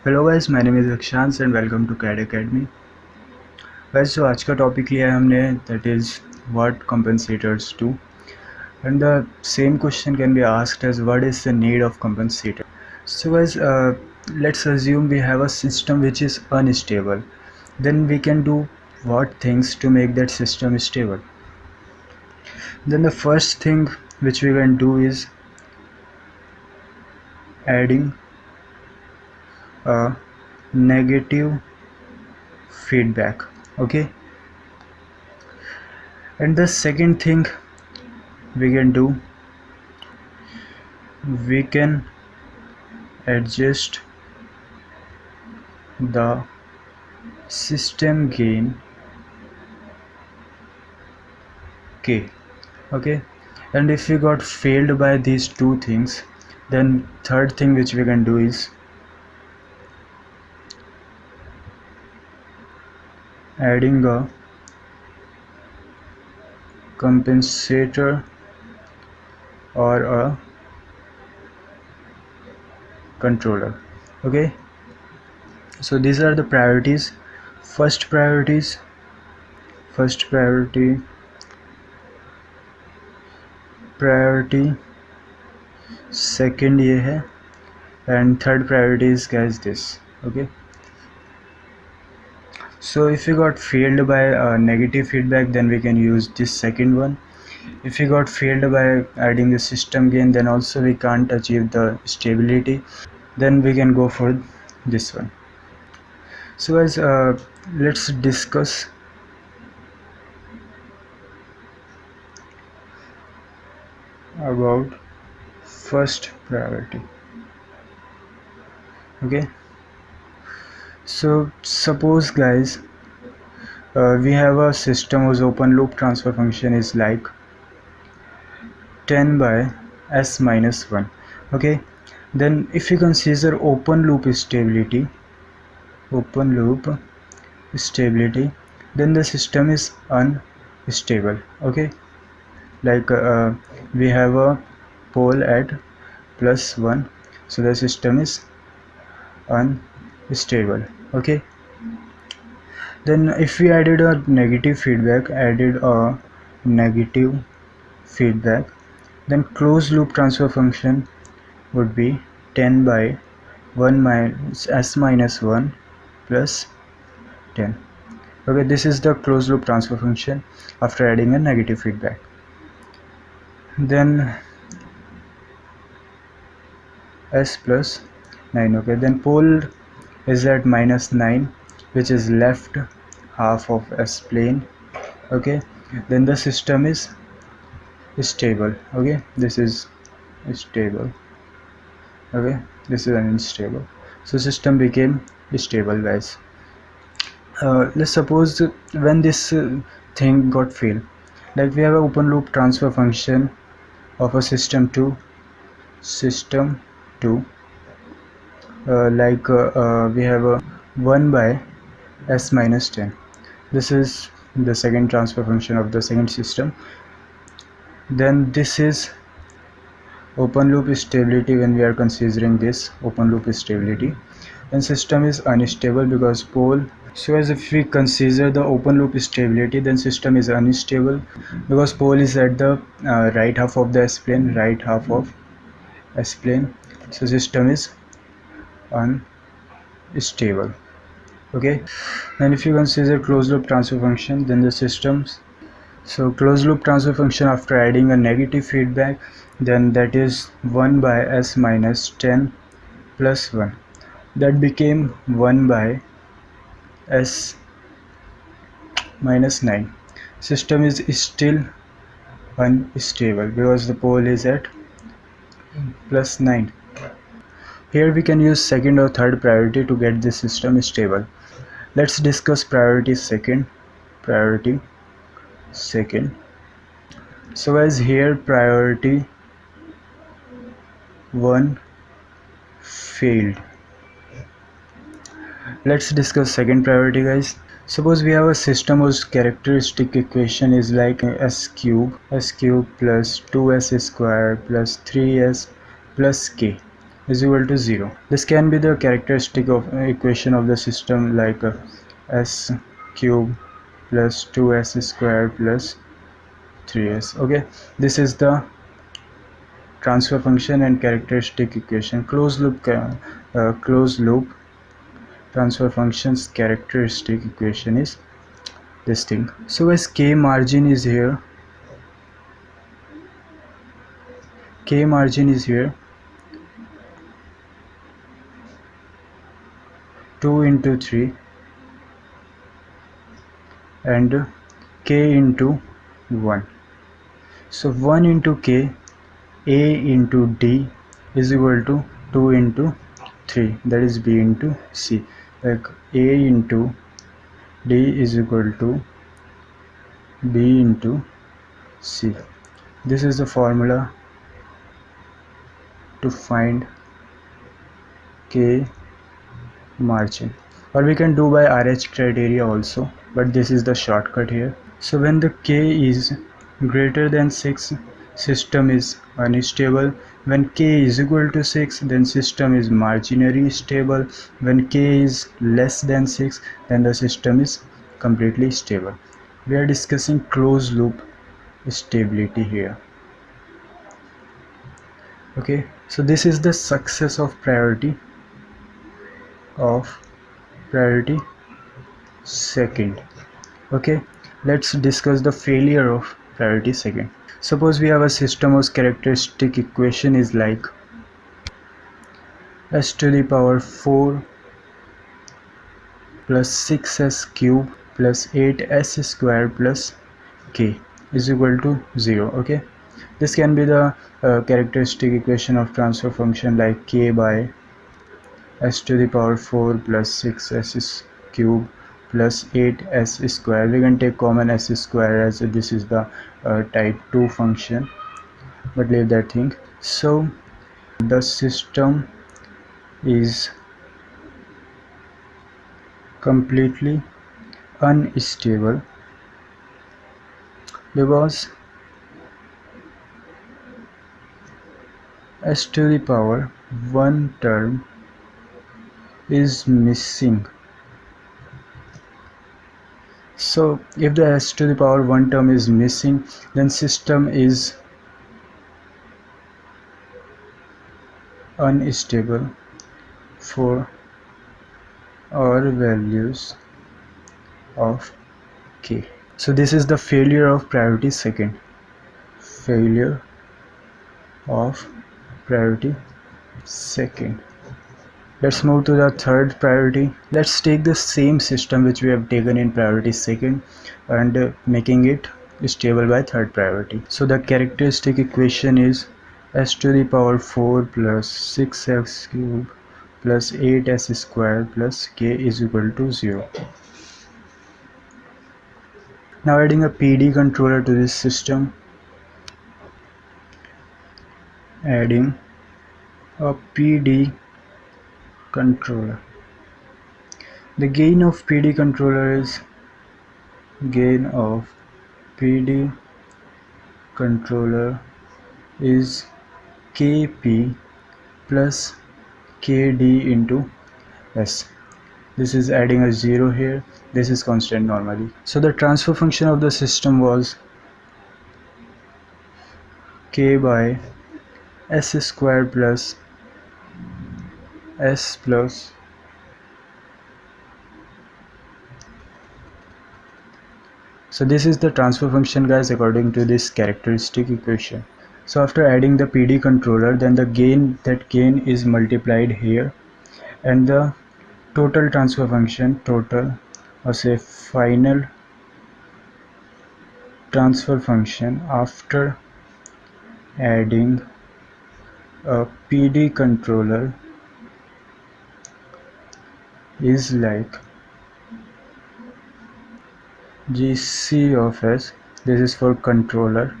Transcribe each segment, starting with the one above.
Hello guys, my name is Akshansh and welcome to CAD academy. Guys, जो आज का topic लिया है हमने, that is what compensators do, and the same question can be asked as what is the need of compensator. So guys, let's assume we have a system which is unstable. Then we can do what things to make that system stable. Then the first thing which we can do is adding a negative feedback. Okay, and the second thing we can do, we can adjust the system gain k. Okay, and if we got failed by these two things, then third thing which we can do is adding a compensator or a controller. Okay, so these are the priorities. First priority second ये है, and third priority is guys this. Okay, so if we got failed by negative feedback, then we can use this second one. If we got failed by adding the system gain, then also we can't achieve the stability, then we can go for this one. So guys, let's discuss about first priority. Okay, so suppose guys, we have a system whose open loop transfer function is like 10 by s minus 1. Okay, then if you consider open loop stability, then the system is unstable. Okay, like we have a pole at +1, so the system is unstable. Okay, then if we added a negative feedback, then closed loop transfer function would be 10 by 1 minus s minus 1 plus 10. Okay, this is the closed loop transfer function after adding a negative feedback. Then s plus 9. Okay, then pole is at -9, which is left half of s plane. Okay, then the system is stable. Okay, this is stable. Okay, this is unstable, so system became stable guys. Let's suppose when this thing got failed, like we have an open loop transfer function of a system 2, we have a 1 by s minus 10. This is the second transfer function of the second system. Then this is open loop stability. When we are considering this open loop stability, then system is unstable because pole. So as if we consider the open loop stability, then system is unstable because pole is at the right half of the s plane, so system is unstable. Okay, then if you consider closed loop transfer function, then the systems, so closed loop transfer function after adding a negative feedback, then that is 1 by s minus 10 plus 1, that became 1 by s minus 9. System is still unstable because the pole is at +9. Here we can use second or third priority to get this system stable. Let's discuss priority second. So as here priority 1 failed. Let's discuss second priority guys. Suppose we have a system whose characteristic equation is like s cube plus 2s square plus 3s plus k. is equal to 0. This can be the characteristic of equation of the system, like s cube plus 2s squared plus 3s. Okay, this is the transfer function and characteristic equation. Closed loop transfer function's characteristic equation is this thing. So as k margin is here, 2 into 3 and k into 1. So 1 into k, a into d is equal to 2 into 3, that is b into c. Like a into d is equal to b into c. This is the formula to find k margin, or we can do by RH criteria also, but this is the shortcut here. So when the k is greater than 6, system is unstable. When k is equal to 6, then system is marginally stable. When k is less than 6, then the system is completely stable. We are discussing closed loop stability here. Okay, so this is the success of priority second. Okay, let's discuss the failure of priority second. Suppose we have a system whose characteristic equation is like s to the power 4 plus 6s cube plus 8s square plus k is equal to 0. Okay, this can be the characteristic equation of transfer function, like k by s to the power 4 plus 6s cube plus 8s square. We can take common s square, as this is the type 2 function, but leave that thing. So the system is completely unstable because s to the power 1 term is missing. So if the s to the power 1 term is missing, then system is unstable for all values of k. So this is the failure of priority second. Failure of priority second. Let's move to the third priority. Let's take the same system which we have taken in priority second and making it stable by third priority. So the characteristic equation is s to the power 4 plus 6x cube plus 8s square plus k is equal to 0. Now adding a PD controller to this system. Adding a PD controller. The gain of PD controller is Kp plus Kd into S. This is adding a 0 here. This is constant normally. So the transfer function of the system was k by s square plus s plus so this is the transfer function, guys, according to this characteristic equation. So after adding the PD controller, then the gain is multiplied here, and the total transfer function, final transfer function after adding a PD controller is like GC of S. This is for controller,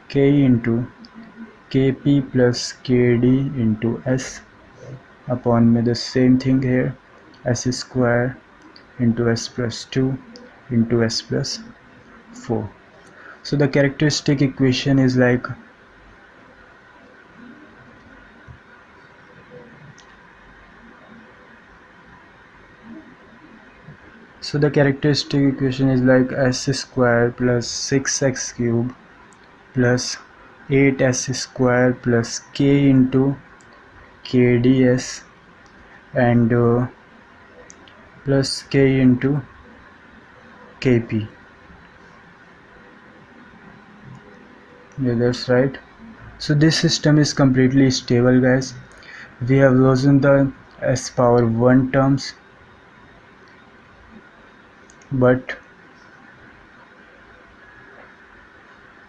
K into Kp plus Kd into S upon the same thing here, S square into S plus 2 into S plus 4. So the characteristic equation is like So the characteristic equation is like s square plus 6x cube plus 8s square plus k into kds and plus k into kp. Yeah, that's right. So this system is completely stable, guys. We have chosen the s power 1 terms, but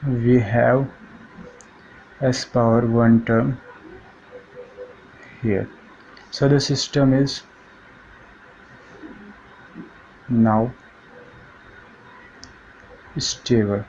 we have s power 1 term here. So the system is now stable.